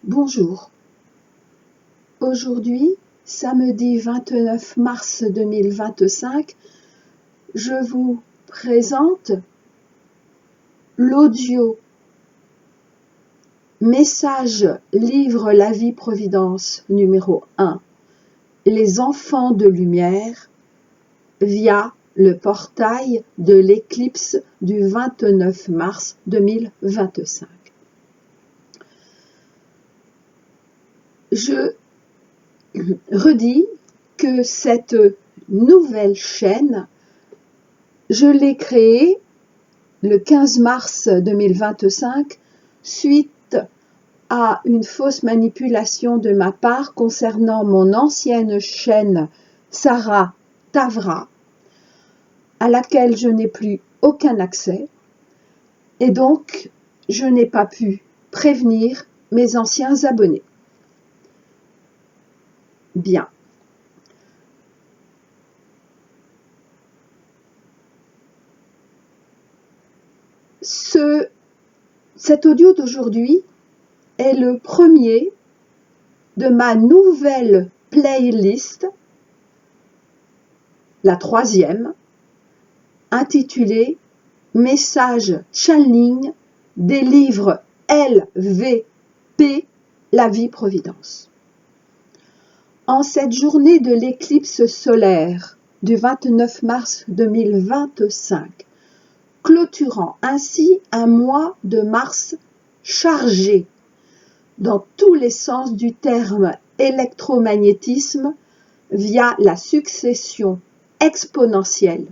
Bonjour. Aujourd'hui, samedi 29 mars 2025, je vous présente l'audio Message Livre la vie Providence numéro 1, Les enfants de lumière, via le portail de l'éclipse du 29 mars 2025. Je redis que cette nouvelle chaîne, je l'ai créée le 15 mars 2025 suite à une fausse manipulation de ma part concernant mon ancienne chaîne Sarah Tavra, à laquelle je n'ai plus aucun accès, et donc je n'ai pas pu prévenir mes anciens abonnés. Bien. Cet audio d'aujourd'hui est le premier de ma nouvelle playlist, la troisième, intitulée Message Channeling des livres LVP, la vie Providence. En cette journée de l'éclipse solaire du 29 mars 2025, clôturant ainsi un mois de mars chargé dans tous les sens du terme électromagnétisme via la succession exponentielle,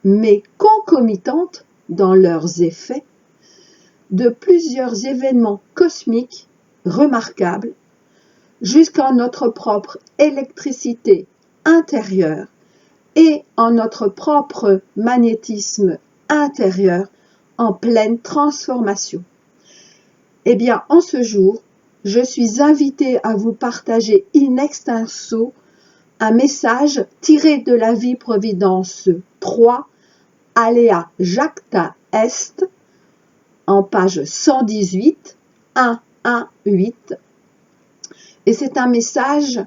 mais concomitante dans leurs effets, de plusieurs événements cosmiques remarquables, jusqu'en notre propre électricité intérieure et en notre propre magnétisme intérieur en pleine transformation. Eh bien, en ce jour, je suis invitée à vous partager in extenso un message tiré de la vie Providence 3, Alea Jacta Est, en page 118, 118. Et c'est un message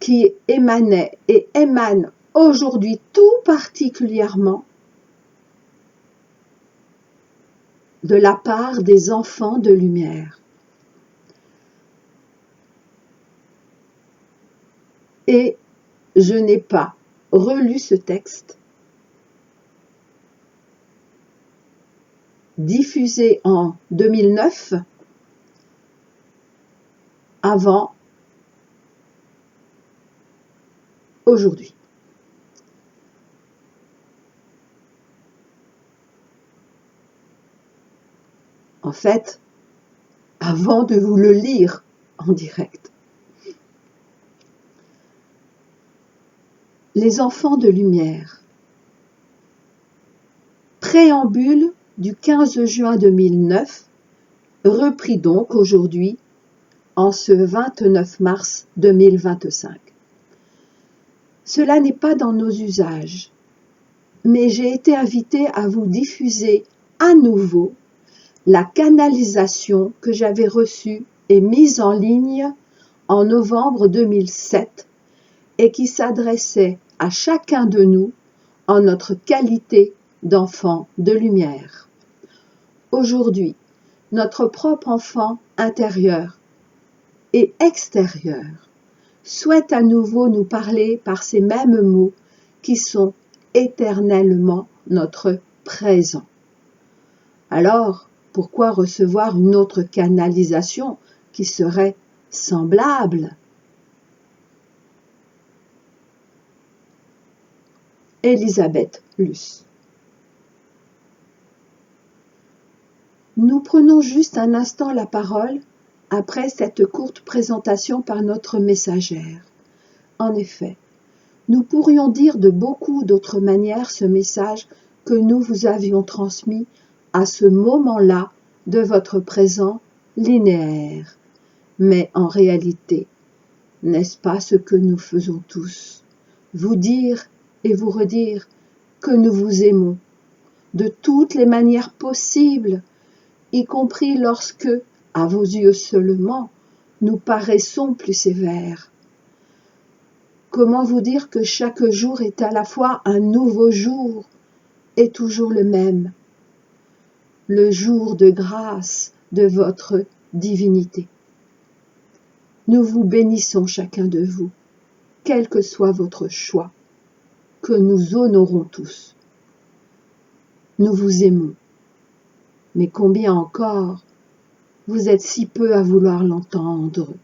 qui émanait et émane aujourd'hui tout particulièrement de la part des enfants de lumière. Et je n'ai pas relu ce texte, diffusé en 2009, avant aujourd'hui. En fait, avant de vous le lire en direct. Les enfants de lumière. Préambule du 15 juin 2009, repris donc aujourd'hui en ce 29 mars 2025. Cela n'est pas dans nos usages, mais j'ai été invitée à vous diffuser à nouveau la canalisation que j'avais reçue et mise en ligne en novembre 2007 et qui s'adressait à chacun de nous en notre qualité d'enfant de lumière. Aujourd'hui, notre propre enfant intérieur et extérieur souhaite à nouveau nous parler par ces mêmes mots qui sont éternellement notre présent. Alors, pourquoi recevoir une autre canalisation qui serait semblable? Elisabeth Luce. Nous prenons juste un instant la parole après cette courte présentation par notre messagère. En effet, nous pourrions dire de beaucoup d'autres manières ce message que nous vous avions transmis à ce moment-là de votre présent linéaire. Mais en réalité, n'est-ce pas ce que nous faisons tous? Vous dire et vous redire que nous vous aimons de toutes les manières possibles, y compris lorsque, À vos yeux seulement, nous paraissons plus sévères. Comment vous dire que chaque jour est à la fois un nouveau jour et toujours le même, le jour de grâce de votre divinité. Nous vous bénissons chacun de vous, quel que soit votre choix, que nous honorons tous. Nous vous aimons, mais combien encore vous êtes si peu à vouloir l'entendre.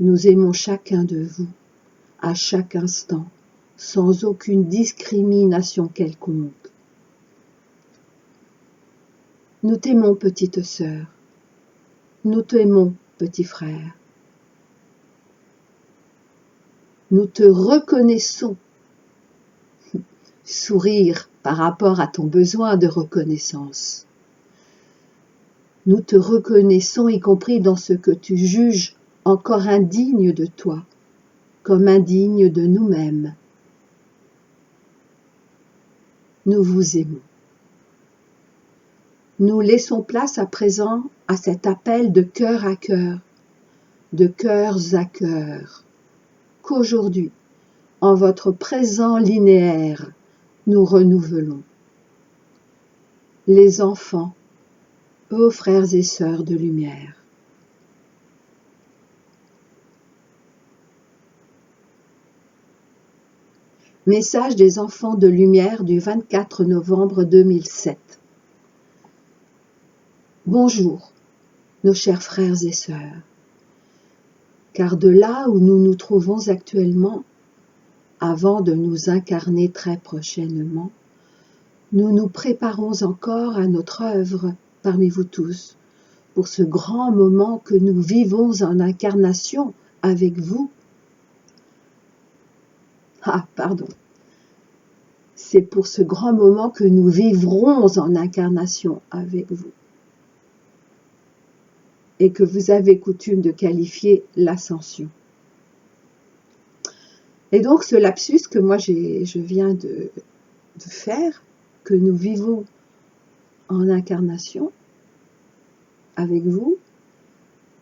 Nous aimons chacun de vous, à chaque instant, sans aucune discrimination quelconque. Nous t'aimons, petite sœur. Nous t'aimons, petit frère. Nous te reconnaissons. Sourire par rapport à ton besoin de reconnaissance. Nous te reconnaissons, y compris dans ce que tu juges encore indigne de toi, comme indigne de nous-mêmes. Nous vous aimons. Nous laissons place à présent à cet appel de cœur à cœur, de cœurs à cœur, qu'aujourd'hui, en votre présent linéaire, nous renouvelons. Les enfants, vos frères et sœurs de lumière. Message des enfants de lumière du 24 novembre 2007. Bonjour, nos chers frères et sœurs, car de là où nous nous trouvons actuellement, avant de nous incarner très prochainement, nous nous préparons encore à notre œuvre parmi vous tous, pour ce grand moment que nous vivons en incarnation avec vous. C'est pour ce grand moment que nous vivrons en incarnation avec vous, et que vous avez coutume de qualifier l'ascension. Et donc ce lapsus que moi je viens de faire, que nous vivons en incarnation avec vous,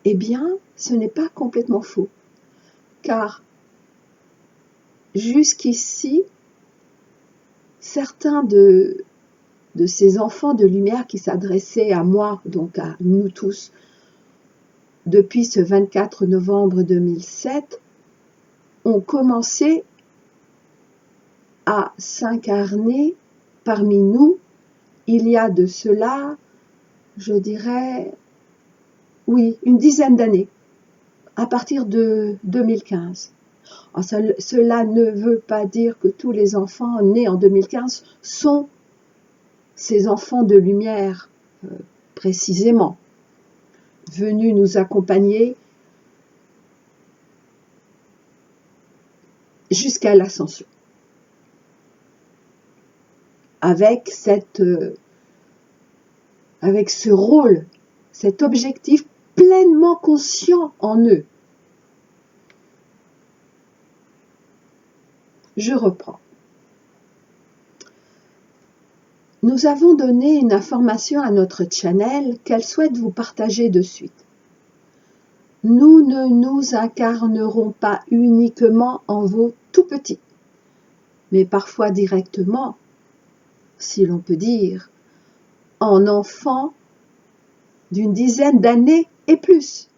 eh bien ce n'est pas complètement faux, car jusqu'ici, certains de ces enfants de lumière qui s'adressaient à moi, donc à nous tous, depuis ce 24 novembre 2007, ont commencé à s'incarner parmi nous il y a de cela, je dirais, oui, une dizaine d'années, à partir de 2015. Alors, cela ne veut pas dire que tous les enfants nés en 2015 sont ces enfants de lumière, précisément, venus nous accompagner jusqu'à l'ascension. Avec ce rôle, cet objectif pleinement conscient en eux. Je reprends. Nous avons donné une information à notre channel qu'elle souhaite vous partager de suite. Nous ne nous incarnerons pas uniquement en vos tout petits, mais parfois directement, si l'on peut dire, en enfants d'une dizaine d'années et plus.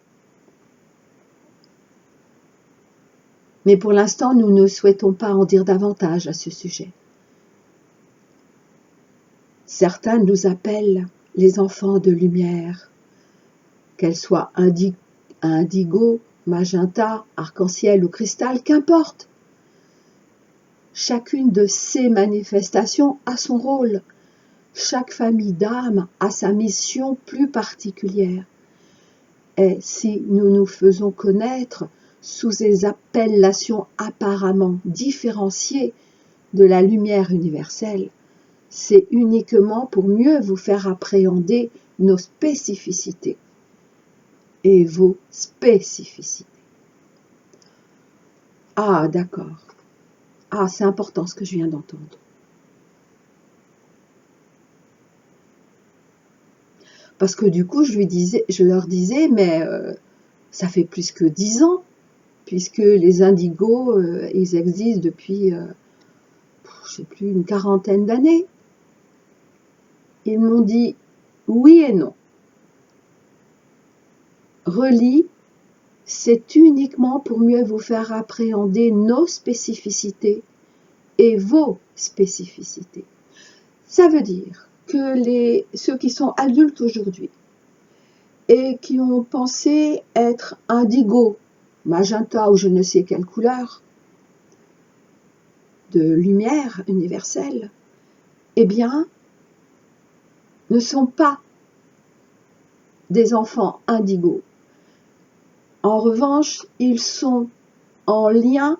Mais pour l'instant, nous ne souhaitons pas en dire davantage à ce sujet. Certains nous appellent les enfants de lumière, qu'elles soient indigo, magenta, arc-en-ciel ou cristal, qu'importe. Chacune de ces manifestations a son rôle. Chaque famille d'âmes a sa mission plus particulière. Et si nous nous faisons connaître sous des appellations apparemment différenciées de la lumière universelle, c'est uniquement pour mieux vous faire appréhender nos spécificités et vos spécificités. Ah, d'accord. Ah, c'est important ce que je viens d'entendre. Parce que du coup, je leur disais, mais ça fait plus que 10 ans, puisque les indigos, ils existent depuis, je sais plus, une quarantaine d'années. Ils m'ont dit oui et non. Relis, c'est uniquement pour mieux vous faire appréhender nos spécificités et vos spécificités. Ça veut dire que ceux qui sont adultes aujourd'hui et qui ont pensé être indigo, magenta ou je ne sais quelle couleur de lumière universelle, eh bien, ne sont pas des enfants indigos. En revanche, ils sont en lien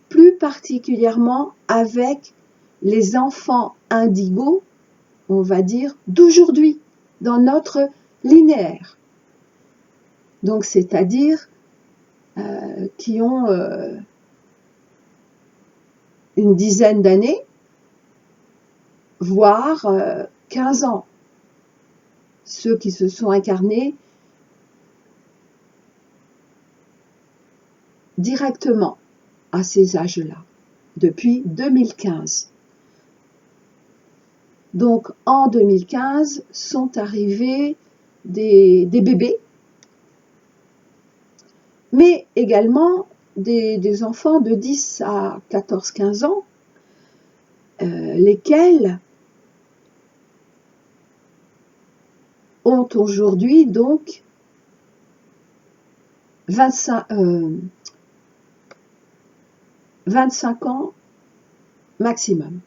plus particulièrement avec les enfants indigos, on va dire, d'aujourd'hui, dans notre linéaire. Donc, c'est-à-dire qui ont une dizaine d'années, voire 15 ans. Ceux qui se sont incarnés directement à ces âges-là, depuis 2015. Donc, en 2015, sont arrivés des bébés, mais également des enfants de 10 à 14-15 ans, lesquels ont aujourd'hui donc 25 ans maximum.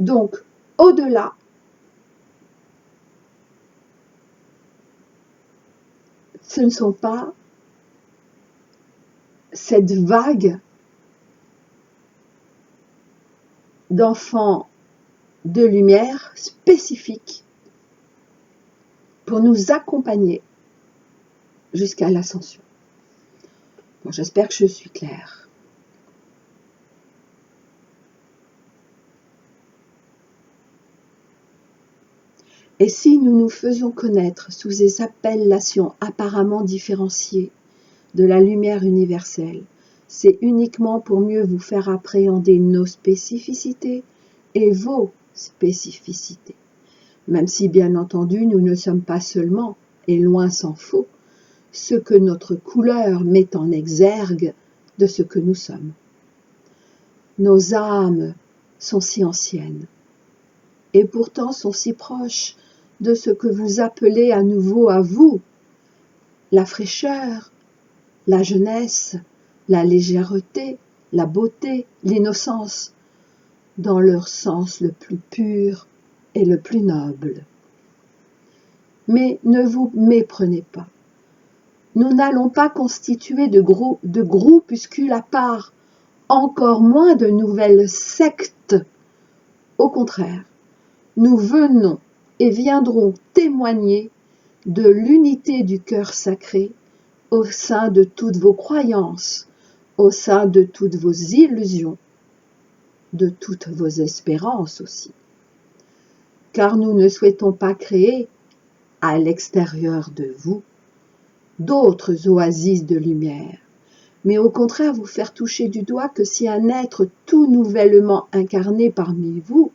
Donc, au-delà, ce ne sont pas cette vague d'enfants de lumière spécifiques pour nous accompagner jusqu'à l'ascension. Bon, j'espère que je suis claire. Et si nous nous faisons connaître sous des appellations apparemment différenciées de la lumière universelle, c'est uniquement pour mieux vous faire appréhender nos spécificités et vos spécificités. Même si, bien entendu, nous ne sommes pas seulement, et loin s'en faut, ce que notre couleur met en exergue de ce que nous sommes. Nos âmes sont si anciennes, et pourtant sont si proches de ce que vous appelez à nouveau à vous, la fraîcheur, la jeunesse, la légèreté, la beauté, l'innocence, dans leur sens le plus pur et le plus noble. Mais ne vous méprenez pas. Nous n'allons pas constituer de groupuscules à part, encore moins de nouvelles sectes. Au contraire, nous venons et viendrons témoigner de l'unité du cœur sacré au sein de toutes vos croyances, au sein de toutes vos illusions, de toutes vos espérances aussi. Car nous ne souhaitons pas créer, à l'extérieur de vous, d'autres oasis de lumière, mais au contraire vous faire toucher du doigt que si un être tout nouvellement incarné parmi vous,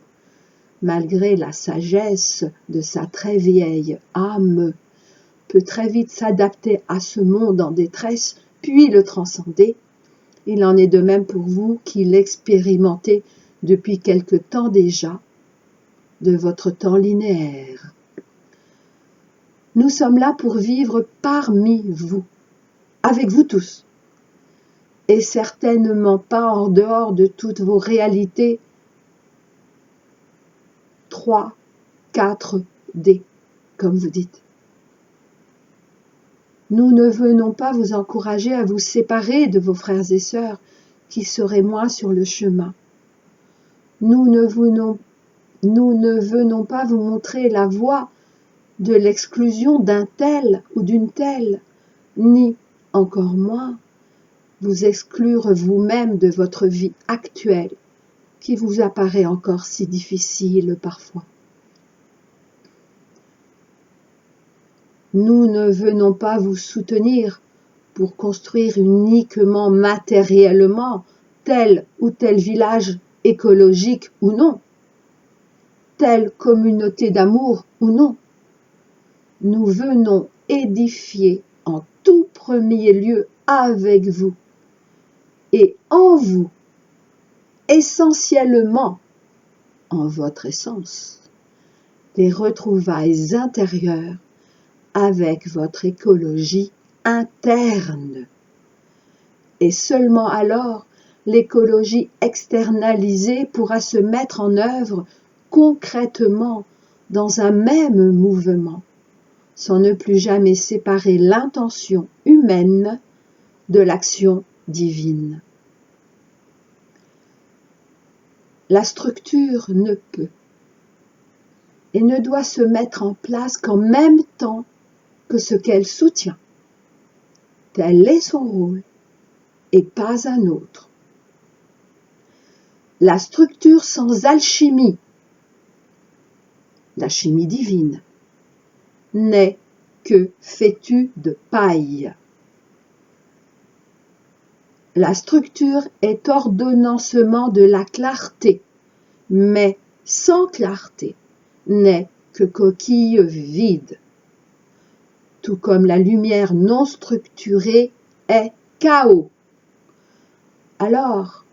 malgré la sagesse de sa très vieille âme, peut très vite s'adapter à ce monde en détresse, puis le transcender, il en est de même pour vous qui l'expérimentez depuis quelque temps déjà, de votre temps linéaire. Nous sommes là pour vivre parmi vous, avec vous tous, et certainement pas en dehors de toutes vos réalités 3, 4D, comme vous dites. Nous ne venons pas vous encourager à vous séparer de vos frères et sœurs qui seraient moins sur le chemin. Nous ne venons pas vous montrer la voie de l'exclusion d'un tel ou d'une telle, ni, encore moins, vous exclure vous-même de votre vie actuelle, qui vous apparaît encore si difficile parfois. Nous ne venons pas vous soutenir pour construire uniquement matériellement tel ou tel village écologique ou non, telle communauté d'amour ou non. Nous venons édifier en tout premier lieu avec vous et en vous, essentiellement en votre essence, des retrouvailles intérieures avec votre écologie interne. Et seulement alors, l'écologie externalisée pourra se mettre en œuvre concrètement dans un même mouvement, sans ne plus jamais séparer l'intention humaine de l'action divine. La structure ne peut et ne doit se mettre en place qu'en même temps que ce qu'elle soutient. Tel est son rôle et pas un autre. La structure sans alchimie, la chimie divine, n'est que fétu de paille. La structure est ordonnancement de la clarté, mais sans clarté n'est que coquille vide. Tout comme la lumière non structurée est chaos. Alors,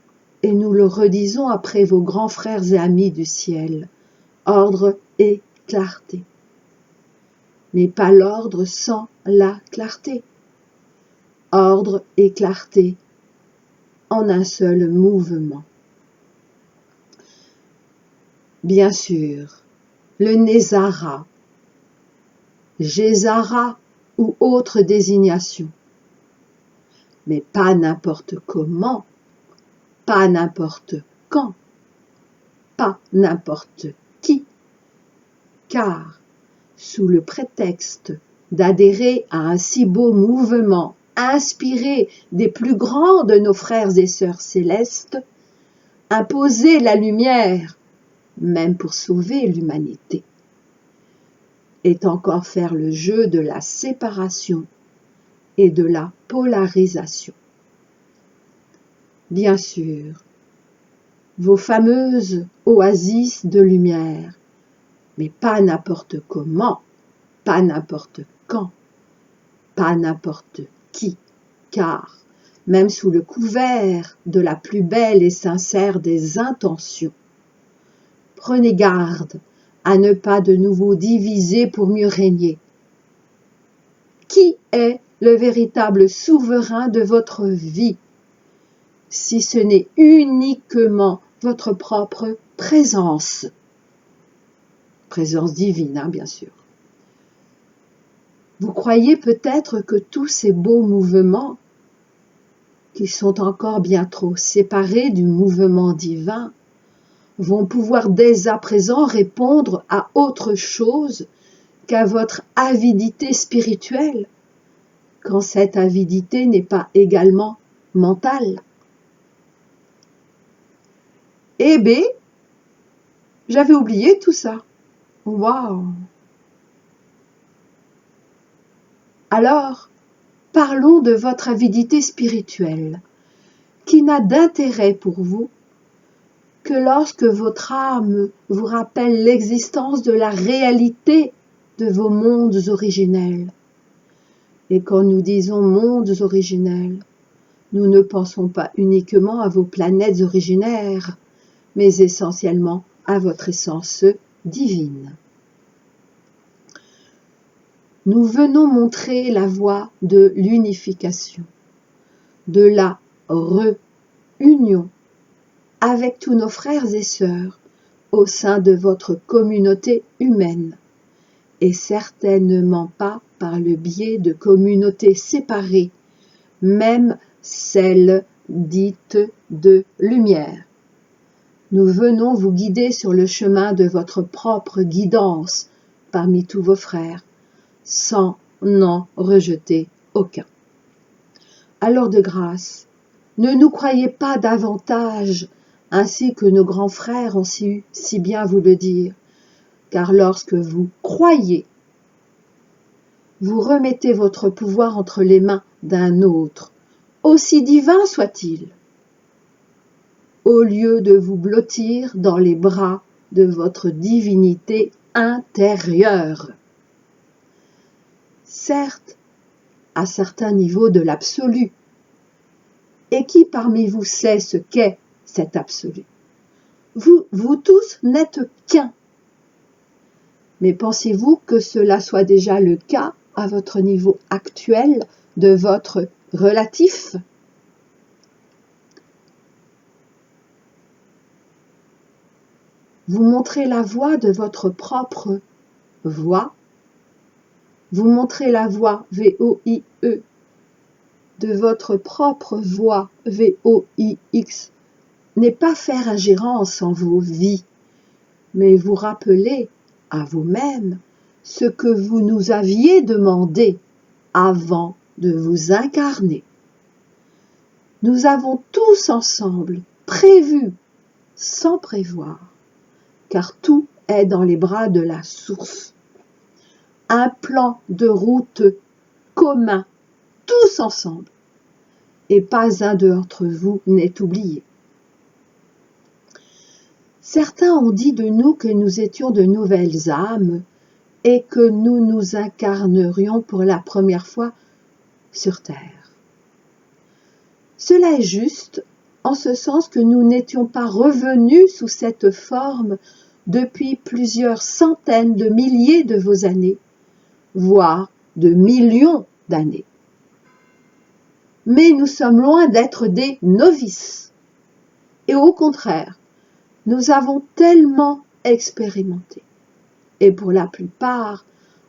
et nous le redisons après vos grands frères et amis du ciel, ordre et clarté. Mais pas l'ordre sans la clarté. Ordre et clarté en un seul mouvement. Bien sûr, le Nézara, Gézara ou autre désignation, mais pas n'importe comment, pas n'importe quand, pas n'importe qui, car sous le prétexte d'adhérer à un si beau mouvement inspiré des plus grands de nos frères et sœurs célestes, imposer la lumière, même pour sauver l'humanité, est encore faire le jeu de la séparation et de la polarisation. Bien sûr, vos fameuses oasis de lumière, mais pas n'importe comment, pas n'importe quand, pas n'importe qui, car, même sous le couvert de la plus belle et sincère des intentions, prenez garde à ne pas de nouveau diviser pour mieux régner. Qui est le véritable souverain de votre vie, si ce n'est uniquement votre propre présence? Présence divine, bien sûr. Vous croyez peut-être que tous ces beaux mouvements, qui sont encore bien trop séparés du mouvement divin, vont pouvoir dès à présent répondre à autre chose qu'à votre avidité spirituelle, quand cette avidité n'est pas également mentale. Eh bien, j'avais oublié tout ça. Waouh! Alors, parlons de votre avidité spirituelle, qui n'a d'intérêt pour vous que lorsque votre âme vous rappelle l'existence de la réalité de vos mondes originels. Et quand nous disons mondes originels, nous ne pensons pas uniquement à vos planètes originaires, mais essentiellement à votre essence divine. Nous venons montrer la voie de l'unification, de la réunion avec tous nos frères et sœurs au sein de votre communauté humaine, et certainement pas par le biais de communautés séparées, même celles dites de lumière. Nous venons vous guider sur le chemin de votre propre guidance parmi tous vos frères, sans n'en rejeter aucun. Alors de grâce, ne nous croyez pas davantage ainsi que nos grands frères ont su si bien vous le dire, car lorsque vous croyez, vous remettez votre pouvoir entre les mains d'un autre, aussi divin soit-il, au lieu de vous blottir dans les bras de votre divinité intérieure. Certes, à certains niveaux de l'absolu. Et qui parmi vous sait ce qu'est cet absolu? Vous tous n'êtes qu'un. Mais pensez-vous que cela soit déjà le cas à votre niveau actuel de votre relatif? Vous montrez la voie de votre propre voix. Vous montrez la voie V-O-I-E de votre propre voix V-O-I-X n'est pas faire ingérence en vos vies, mais vous rappeler à vous-même ce que vous nous aviez demandé avant de vous incarner. Nous avons tous ensemble prévu sans prévoir, car tout est dans les bras de la source. Un plan de route commun, tous ensemble, et pas un d'entre vous n'est oublié. Certains ont dit de nous que nous étions de nouvelles âmes et que nous nous incarnerions pour la première fois sur Terre. Cela est juste en ce sens que nous n'étions pas revenus sous cette forme depuis plusieurs centaines de milliers de vos années, voire de millions d'années. Mais nous sommes loin d'être des novices. Et au contraire, nous avons tellement expérimenté. Et pour la plupart,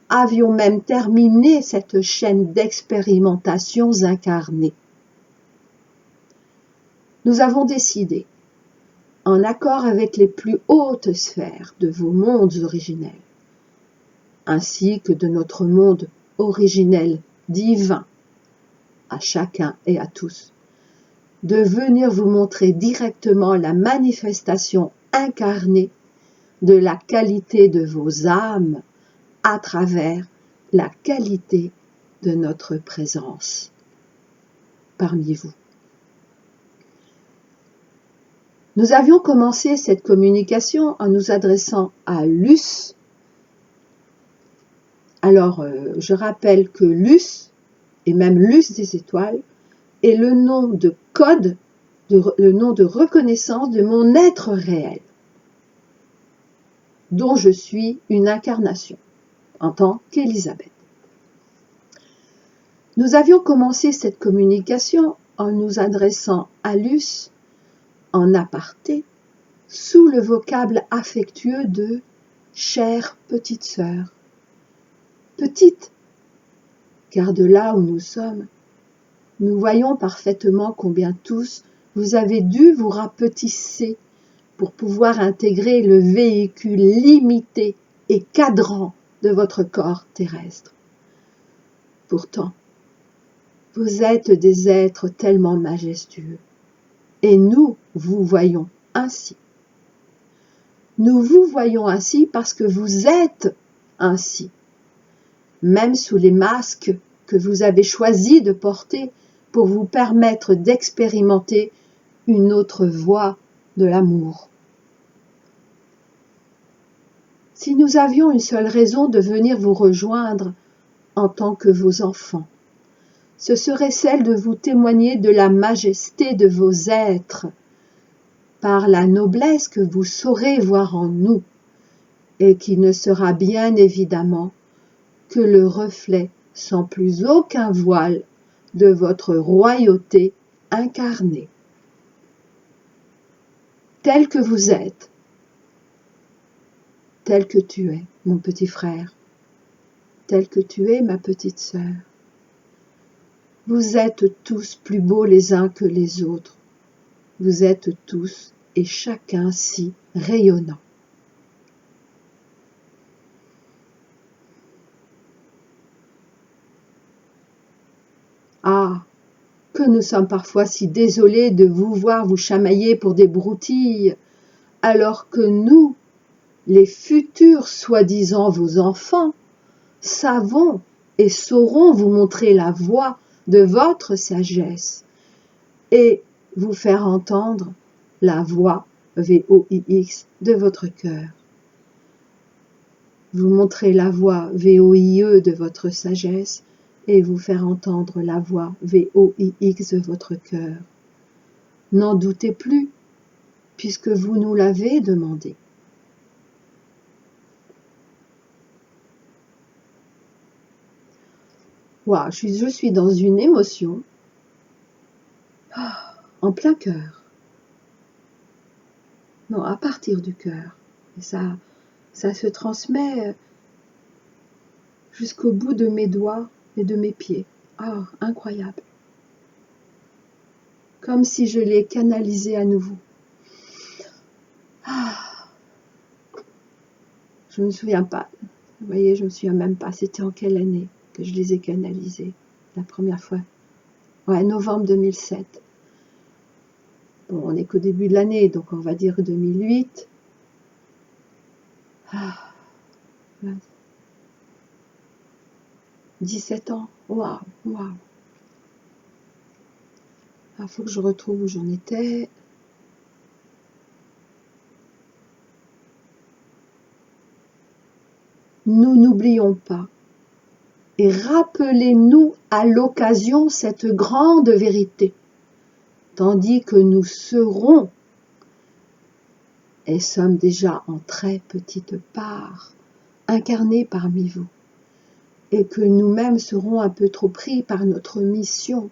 avions même terminé cette chaîne d'expérimentations incarnées. Nous avons décidé, en accord avec les plus hautes sphères de vos mondes originels, ainsi que de notre monde originel divin, à chacun et à tous, de venir vous montrer directement la manifestation incarnée de la qualité de vos âmes à travers la qualité de notre présence parmi vous. Nous avions commencé cette communication en nous adressant à Luce. Alors, je rappelle que Luce, et même Luce des étoiles, est le nom de code, le nom de reconnaissance de mon être réel, dont je suis une incarnation en tant qu'Élisabeth. Nous avions commencé cette communication en nous adressant à Luce en aparté, sous le vocable affectueux de « chère petite sœur ». Petite, car de là où nous sommes, nous voyons parfaitement combien tous vous avez dû vous rapetisser pour pouvoir intégrer le véhicule limité et cadrant de votre corps terrestre. Pourtant, vous êtes des êtres tellement majestueux, et nous vous voyons ainsi. Nous vous voyons ainsi parce que vous êtes ainsi, même sous les masques que vous avez choisi de porter pour vous permettre d'expérimenter une autre voie de l'amour. Si nous avions une seule raison de venir vous rejoindre en tant que vos enfants, ce serait celle de vous témoigner de la majesté de vos êtres, par la noblesse que vous saurez voir en nous, et qui ne sera bien évidemment que le reflet sans plus aucun voile de votre royauté incarnée. Tel que vous êtes, tel que tu es, mon petit frère, tel que tu es, ma petite sœur. Vous êtes tous plus beaux les uns que les autres. Vous êtes tous et chacun si rayonnant. Ah, que nous sommes parfois si désolés de vous voir vous chamailler pour des broutilles, alors que nous, les futurs soi-disant vos enfants, savons et saurons vous montrer la voie de votre sagesse et vous faire entendre la voix VOIX de votre cœur. Vous montrer la voix VOIE de votre sagesse et vous faire entendre la voix VOIX de votre cœur. N'en doutez plus, puisque vous nous l'avez demandé. Wow, je suis dans une émotion en plein cœur. Non, à partir du cœur. Et ça se transmet jusqu'au bout de mes doigts et de mes pieds. Ah, incroyable. Comme si je l'ai canalisé à nouveau. Ah, je ne me souviens pas. Vous voyez, je ne me souviens même pas. C'était en quelle année que je les ai canalisés la première fois? Ouais, novembre 2007. Bon, on n'est qu'au début de l'année, donc on va dire 2008. Ah, 17 ans. Waouh, waouh. Il faut que je retrouve où j'en étais. Nous n'oublions pas. Et rappelez-nous à l'occasion cette grande vérité, tandis que nous serons et sommes déjà en très petite part incarnés parmi vous, et que nous-mêmes serons un peu trop pris par notre mission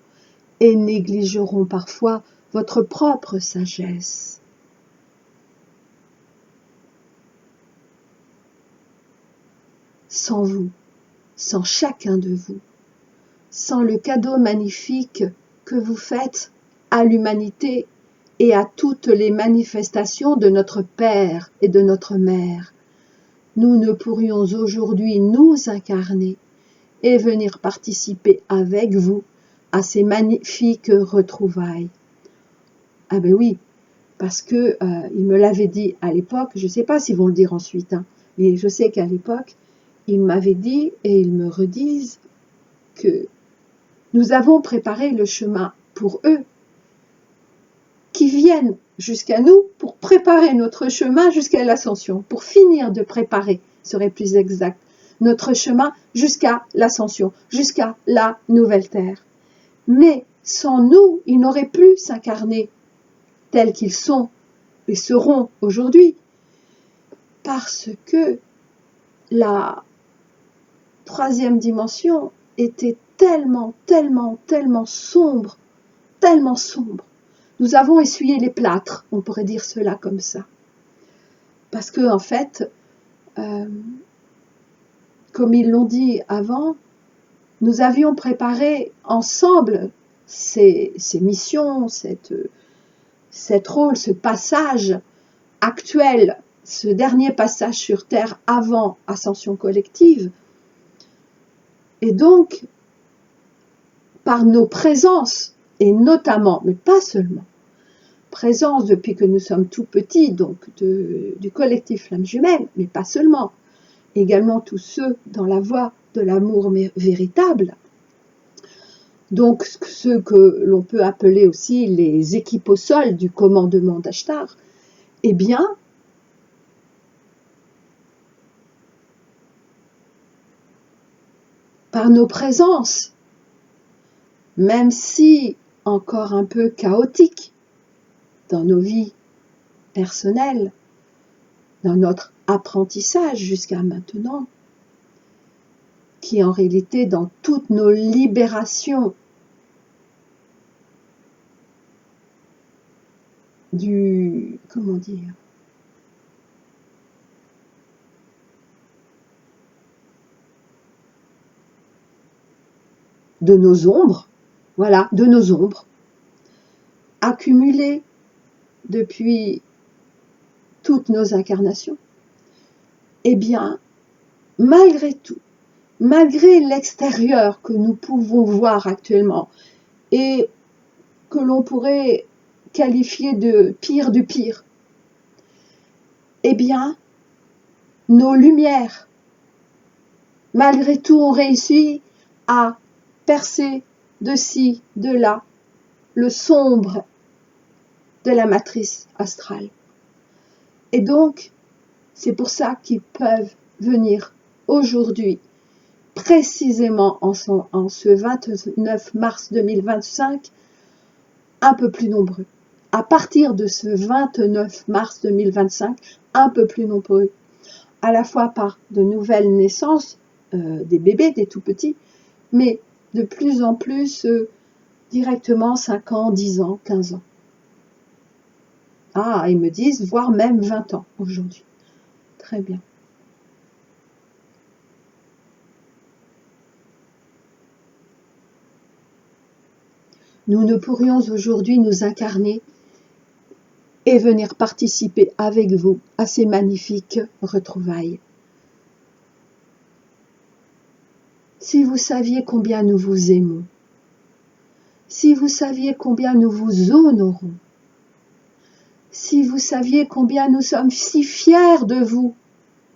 et négligerons parfois votre propre sagesse. Sans vous, sans chacun de vous, sans le cadeau magnifique que vous faites à l'humanité et à toutes les manifestations de notre Père et de notre Mère, nous ne pourrions aujourd'hui nous incarner et venir participer avec vous à ces magnifiques retrouvailles. Ah ben oui, parce que il me l'avait dit à l'époque, je ne sais pas s'ils vont le dire ensuite, hein, mais je sais qu'à l'époque, ils m'avaient dit et ils me redisent que nous avons préparé le chemin pour eux, qui viennent jusqu'à nous pour préparer notre chemin jusqu'à l'ascension, pour finir de préparer, serait plus exact, notre chemin jusqu'à l'ascension, jusqu'à la nouvelle terre. Mais sans nous, ils n'auraient plus s'incarner tels qu'ils sont et seront aujourd'hui, parce que la troisième dimension était tellement sombre, tellement sombre. Nous avons essuyé les plâtres, on pourrait dire cela comme ça. Parce que, en fait, comme ils l'ont dit avant, nous avions préparé ensemble ces missions, cette rôle, ce passage actuel, ce dernier passage sur Terre avant ascension collective. Et donc, par nos présences, et notamment, mais pas seulement, présence depuis que nous sommes tout petits, donc du collectif Flammes Jumelles, mais pas seulement, également tous ceux dans la voie de l'amour véritable, donc ceux que l'on peut appeler aussi les équipes au sol du commandement d'Ashtar, eh bien, par nos présences, même si encore un peu chaotiques dans nos vies personnelles, dans notre apprentissage jusqu'à maintenant, qui en réalité dans toutes nos libérations comment dire, de nos ombres, voilà, de nos ombres, accumulées depuis toutes nos incarnations, eh bien, malgré tout, malgré l'extérieur que nous pouvons voir actuellement, et que l'on pourrait qualifier de pire du pire, eh bien, nos lumières, malgré tout, ont réussi à percer de ci, de là, le sombre de la matrice astrale. Et donc, c'est pour ça qu'ils peuvent venir aujourd'hui, précisément en ce 29 mars 2025, un peu plus nombreux. À partir de ce 29 mars 2025, un peu plus nombreux, à la fois par de nouvelles naissances, des bébés, des tout petits, mais de plus en plus directement 5 ans, 10 ans, 15 ans. Ah, ils me disent, voire même 20 ans aujourd'hui. Très bien. Nous ne pourrions aujourd'hui nous incarner et venir participer avec vous à ces magnifiques retrouvailles. Si vous saviez combien nous vous aimons, si vous saviez combien nous vous honorons, si vous saviez combien nous sommes si fiers de vous,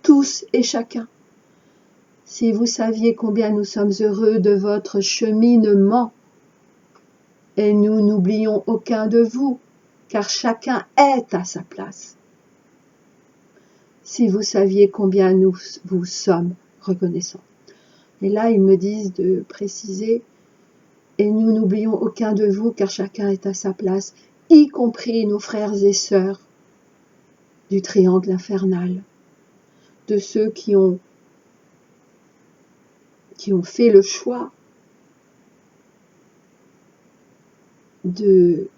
tous et chacun, si vous saviez combien nous sommes heureux de votre cheminement, et nous n'oublions aucun de vous, car chacun est à sa place. Si vous saviez combien nous vous sommes reconnaissants. Et là, ils me disent de préciser, et nous n'oublions aucun de vous, car chacun est à sa place, y compris nos frères et sœurs du triangle infernal, de ceux qui ont fait le choix de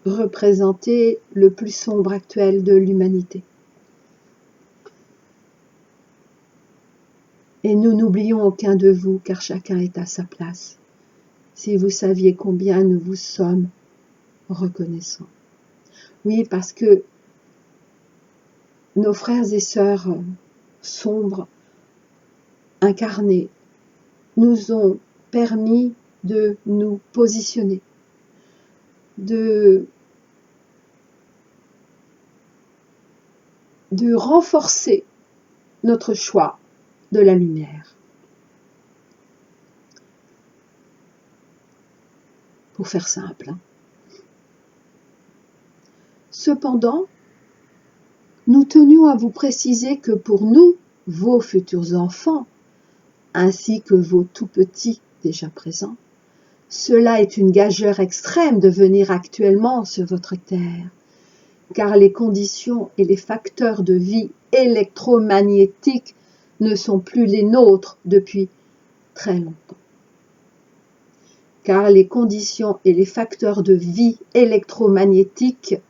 représenter le plus sombre actuel de l'humanité. Et nous n'oublions aucun de vous, car chacun est à sa place. Si vous saviez combien nous vous sommes reconnaissants. Oui, parce que nos frères et sœurs sombres, incarnés, nous ont permis de nous positionner, de renforcer notre choix de la lumière. Pour faire simple. Cependant, nous tenions à vous préciser que pour nous, vos futurs enfants, ainsi que vos tout-petits déjà présents, cela est une gageure extrême de venir actuellement sur votre terre, car les conditions et les facteurs de vie électromagnétiques ne sont plus les nôtres depuis très longtemps. Car les conditions et les facteurs de vie électromagnétiques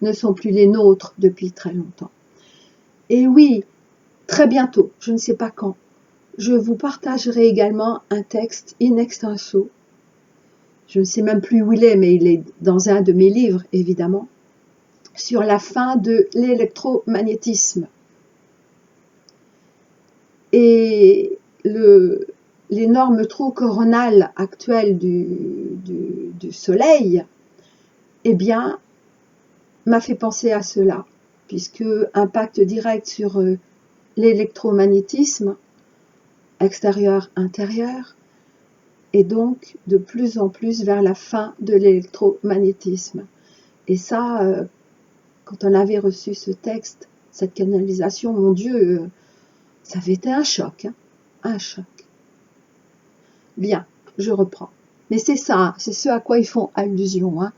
ne sont plus les nôtres depuis très longtemps. Et oui, très bientôt, je ne sais pas quand, je vous partagerai également un texte in extenso. Je ne sais même plus où il est, mais il est dans un de mes livres, évidemment, sur la fin de l'électromagnétisme. Et l'énorme trou coronal actuel du Soleil, eh bien, m'a fait penser à cela, puisque impact direct sur l'électromagnétisme, extérieur-intérieur, et donc de plus en plus vers la fin de l'électromagnétisme. Et ça, quand on avait reçu ce texte, cette canalisation, mon Dieu, ça avait été un choc, hein, un choc. Bien, je reprends. Mais c'est ça, c'est ce à quoi ils font allusion, hein.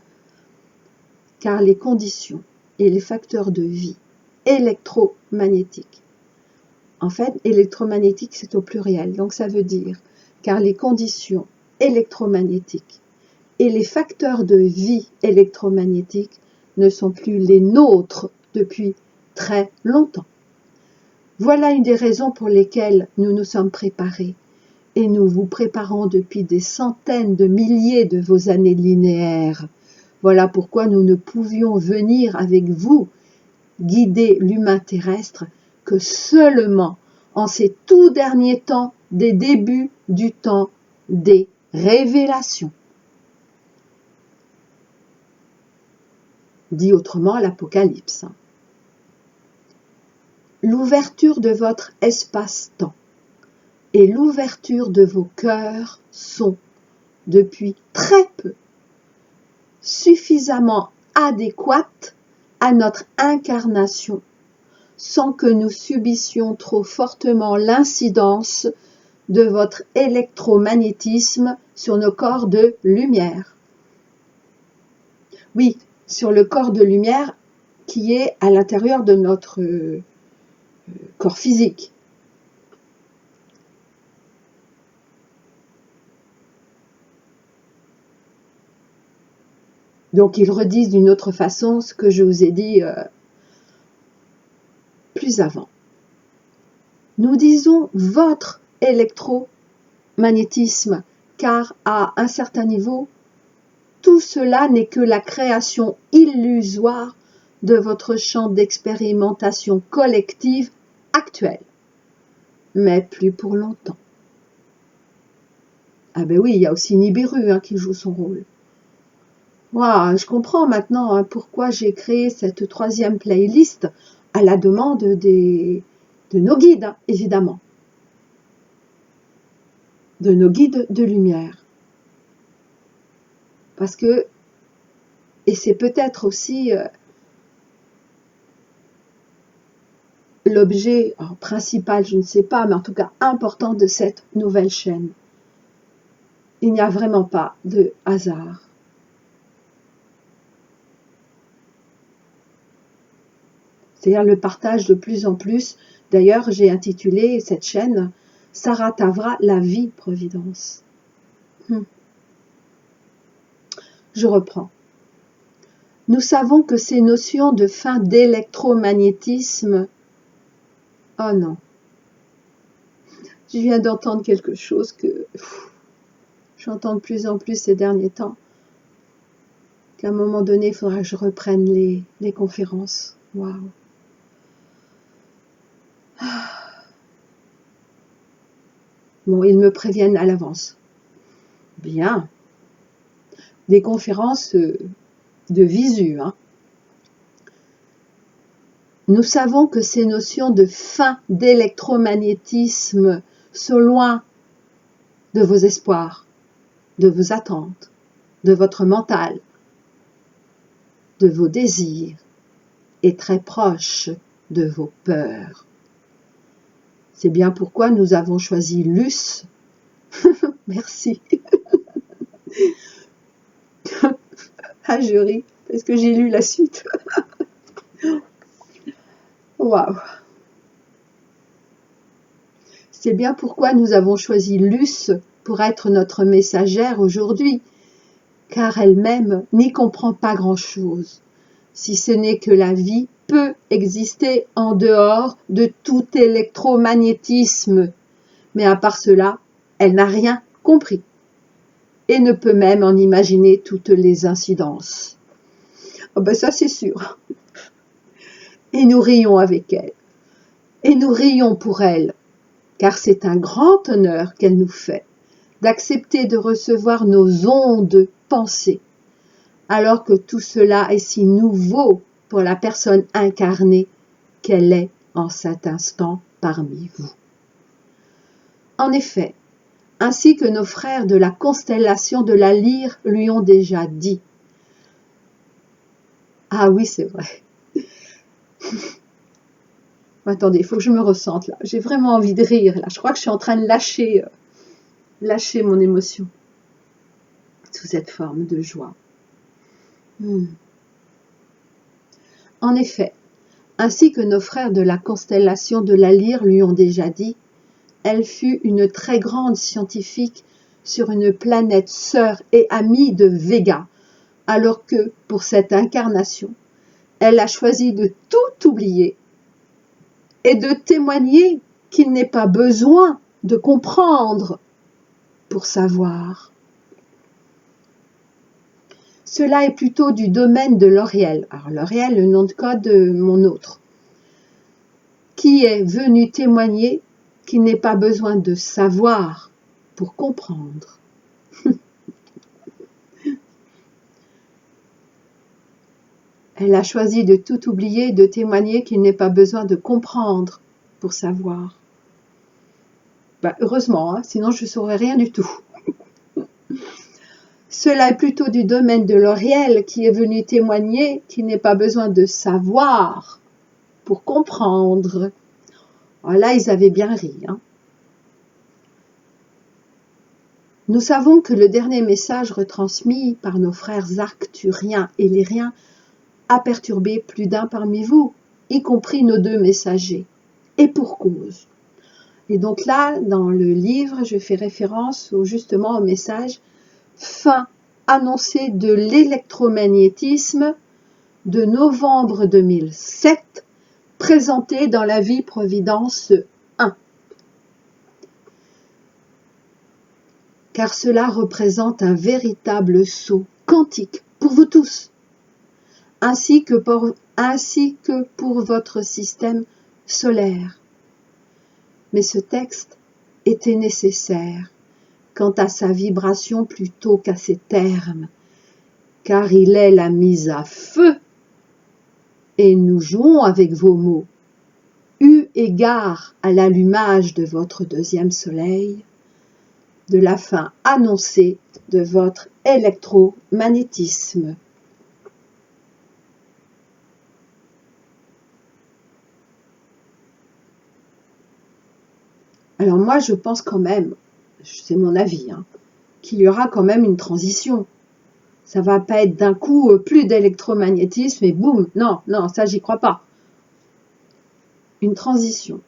Car les conditions et les facteurs de vie électromagnétiques, en fait, électromagnétique c'est au pluriel, donc ça veut dire car les conditions électromagnétiques et les facteurs de vie électromagnétiques ne sont plus les nôtres depuis très longtemps. Voilà une des raisons pour lesquelles nous nous sommes préparés et nous vous préparons depuis des centaines de milliers de vos années linéaires. Voilà pourquoi nous ne pouvions venir avec vous guider l'humain terrestre que seulement en ces tout derniers temps des débuts du temps des révélations. dit autrement l'Apocalypse. L'ouverture de votre espace-temps et l'ouverture de vos cœurs sont, depuis très peu, suffisamment adéquates à notre incarnation, sans que nous subissions trop fortement l'incidence de votre électromagnétisme sur nos corps de lumière. Oui, sur le corps de lumière qui est à l'intérieur de notre corps physique. Donc ils redisent d'une autre façon ce que je vous ai dit plus avant. Nous disons votre électromagnétisme, car à un certain niveau, tout cela n'est que la création illusoire de votre champ d'expérimentation collective actuel, mais plus pour longtemps. Ah ben oui, il y a aussi Nibiru qui joue son rôle. Wow, je comprends maintenant pourquoi j'ai créé cette 3e playlist à la demande de nos guides, évidemment. De nos guides de lumière. Parce que, et c'est peut-être aussi l'objet principal, je ne sais pas, mais en tout cas important de cette nouvelle chaîne. Il n'y a vraiment pas de hasard. C'est-à-dire le partage de plus en plus. D'ailleurs, j'ai intitulé cette chaîne « Saratavra, la vie-providence ». Je reprends. Nous savons que ces notions de fin d'électromagnétisme... Oh non. Je viens d'entendre quelque chose que j'entends de plus en plus ces derniers temps. Qu'à un moment donné, il faudra que je reprenne les conférences. Waouh. Bon, ils me préviennent à l'avance. Bien. Des conférences de visu. Nous savons que ces notions de fin d'électromagnétisme sont loin de vos espoirs, de vos attentes, de votre mental, de vos désirs et très proches de vos peurs. C'est bien pourquoi nous avons choisi Luce. Merci. Ah, je ris, parce que j'ai lu la suite. Waouh. C'est bien pourquoi nous avons choisi Luce pour être notre messagère aujourd'hui, car elle-même n'y comprend pas grand-chose, si ce n'est que la vie peut exister en dehors de tout électromagnétisme. Mais à part cela, elle n'a rien compris et ne peut même en imaginer toutes les incidences. Oh ben ça c'est sûr. Et nous rions avec elle. Et nous rions pour elle, car c'est un grand honneur qu'elle nous fait d'accepter de recevoir nos ondes pensées, alors que tout cela est si nouveau pour la personne incarnée qu'elle est en cet instant parmi vous. En effet, ainsi que nos frères de la constellation de la Lyre lui ont déjà dit. Ah oui, c'est vrai. Attendez, il faut que je me ressente là. J'ai vraiment envie de rire là. Je crois que je suis en train de lâcher mon émotion sous cette forme de joie. En effet, ainsi que nos frères de la constellation de la Lyre lui ont déjà dit, elle fut une très grande scientifique sur une planète sœur et amie de Vega, alors que, pour cette incarnation, elle a choisi de tout oublier et de témoigner qu'il n'est pas besoin de comprendre pour savoir. Cela est plutôt du domaine de L'Oréal. Alors L'Oréal, le nom de code de mon autre, qui est venu témoigner qu'il n'est pas besoin de savoir pour comprendre. Elle a choisi de tout oublier, de témoigner qu'il n'est pas besoin de comprendre pour savoir. Heureusement, hein, sinon je ne saurais rien du tout. Cela est plutôt du domaine de Lauriel qui est venu témoigner qu'il n'est pas besoin de savoir pour comprendre. Alors là, ils avaient bien ri. Hein. Nous savons que le dernier message retransmis par nos frères arcturiens et lyriens a perturbé plus d'un parmi vous, y compris nos deux messagers, et pour cause. Et donc là, dans le livre, je fais référence justement au message fin annoncé de l'électromagnétisme de novembre 2007, présenté dans la Vie Providence 1. Car cela représente un véritable saut quantique pour vous tous, ainsi que pour votre système solaire. Mais ce texte était nécessaire quant à sa vibration plutôt qu'à ses termes, car il est la mise à feu, et nous jouons avec vos mots, eu égard à l'allumage de votre deuxième soleil, de la fin annoncée de votre électromagnétisme. Alors moi, je pense quand même, c'est mon avis, hein, qu'il y aura quand même une transition. Ça va pas être d'un coup plus d'électromagnétisme et boum, non, ça j'y crois pas. Une transition.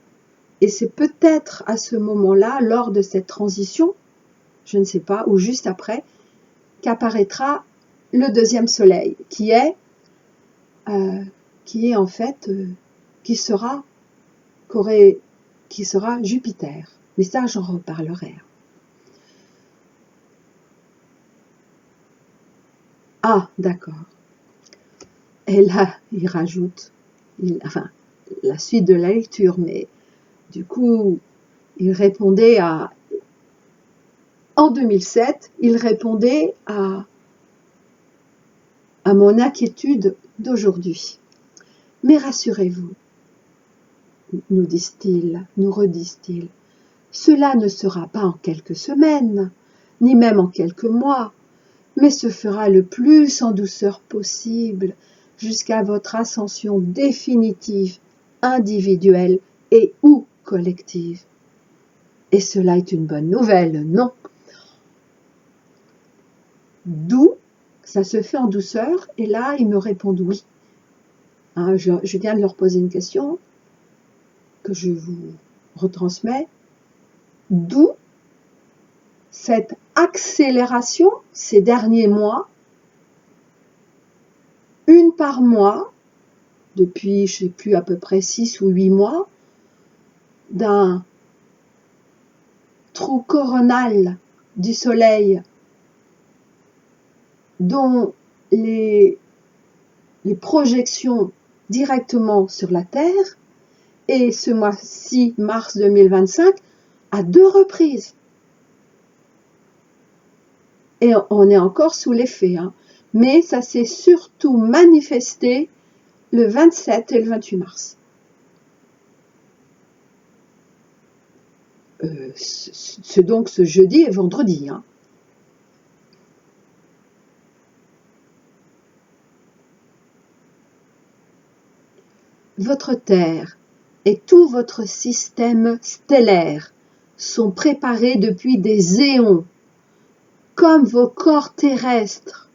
Et c'est peut-être à ce moment-là, lors de cette transition, je ne sais pas, ou juste après, qu'apparaîtra le deuxième soleil, qui sera Jupiter. Mais ça, j'en reparlerai. Ah, d'accord. Et là, il rajoute, la suite de la lecture, mais du coup, il répondait en 2007, il répondait à mon inquiétude d'aujourd'hui. Mais rassurez-vous, nous disent-ils, nous redisent-ils, cela ne sera pas en quelques semaines, ni même en quelques mois, mais se fera le plus en douceur possible jusqu'à votre ascension définitive, individuelle et ou collective. Et cela est une bonne nouvelle, non? D'où ça se fait en douceur, et là, ils me répondent oui. Hein, je viens de leur poser une question que je vous retransmets. D'où cette accélération ces derniers mois, une par mois, depuis, je ne sais plus, à peu près 6 ou 8 mois, d'un trou coronal du Soleil dont les projections directement sur la Terre, et ce mois-ci, mars 2025, à 2 reprises. Et on est encore sous l'effet, hein. Mais ça s'est surtout manifesté le 27 et le 28 mars. C'est donc ce jeudi et vendredi. Hein. Votre Terre et tout votre système stellaire sont préparés depuis des éons, comme vos corps terrestres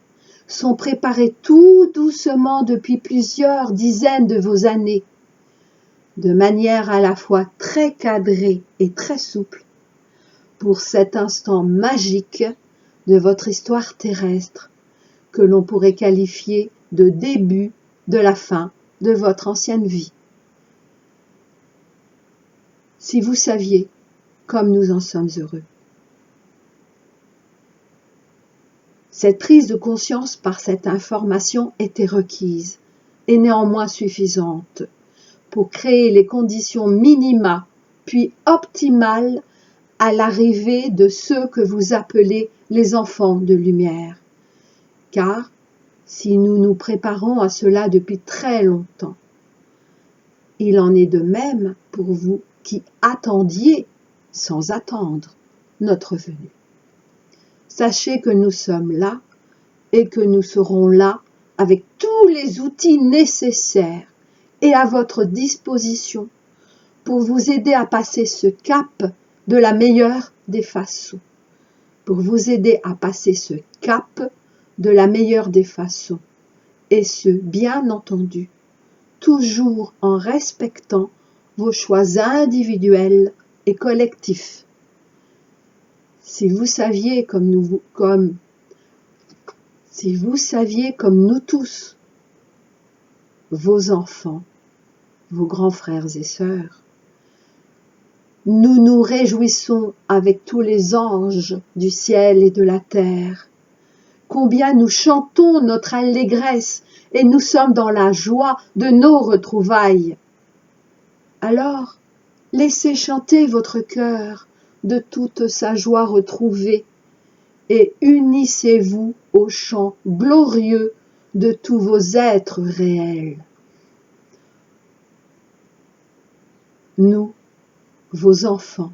sont préparés tout doucement depuis plusieurs dizaines de vos années, de manière à la fois très cadrée et très souple, pour cet instant magique de votre histoire terrestre, que l'on pourrait qualifier de début de la fin de votre ancienne vie. Si vous saviez comme nous en sommes heureux. Cette prise de conscience par cette information était requise et néanmoins suffisante pour créer les conditions minima puis optimales à l'arrivée de ceux que vous appelez les enfants de lumière. Car si nous nous préparons à cela depuis très longtemps. Il en est de même pour vous qui attendiez, sans attendre, notre venue. Sachez que nous sommes là et que nous serons là avec tous les outils nécessaires et à votre disposition pour vous aider à passer ce cap de la meilleure des façons. Pour vous aider à passer ce cap de la meilleure des façons. Et ce, bien entendu, toujours en respectant vos choix individuels et collectifs. Si vous saviez comme nous tous, vos enfants, vos grands frères et sœurs, nous nous réjouissons avec tous les anges du ciel et de la terre. Combien nous chantons notre allégresse et nous sommes dans la joie de nos retrouvailles. Alors, laissez chanter votre cœur de toute sa joie retrouvée et unissez-vous au chant glorieux de tous vos êtres réels. Nous, vos enfants,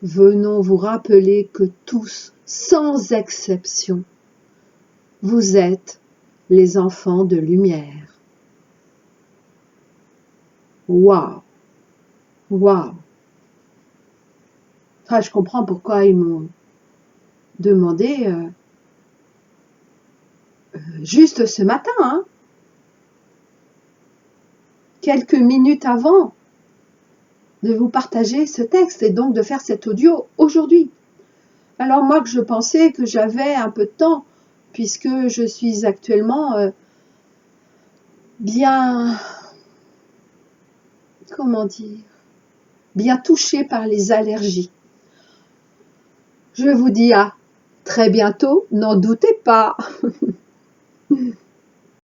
venons vous rappeler que tous, sans exception, vous êtes les enfants de lumière. Waouh! Waouh! Enfin, je comprends pourquoi ils m'ont demandé juste ce matin, hein, quelques minutes avant de vous partager ce texte et donc de faire cet audio aujourd'hui. Alors moi que je pensais que j'avais un peu de temps, puisque je suis actuellement bien touchée par les allergies. Je vous dis à très bientôt, n'en doutez pas.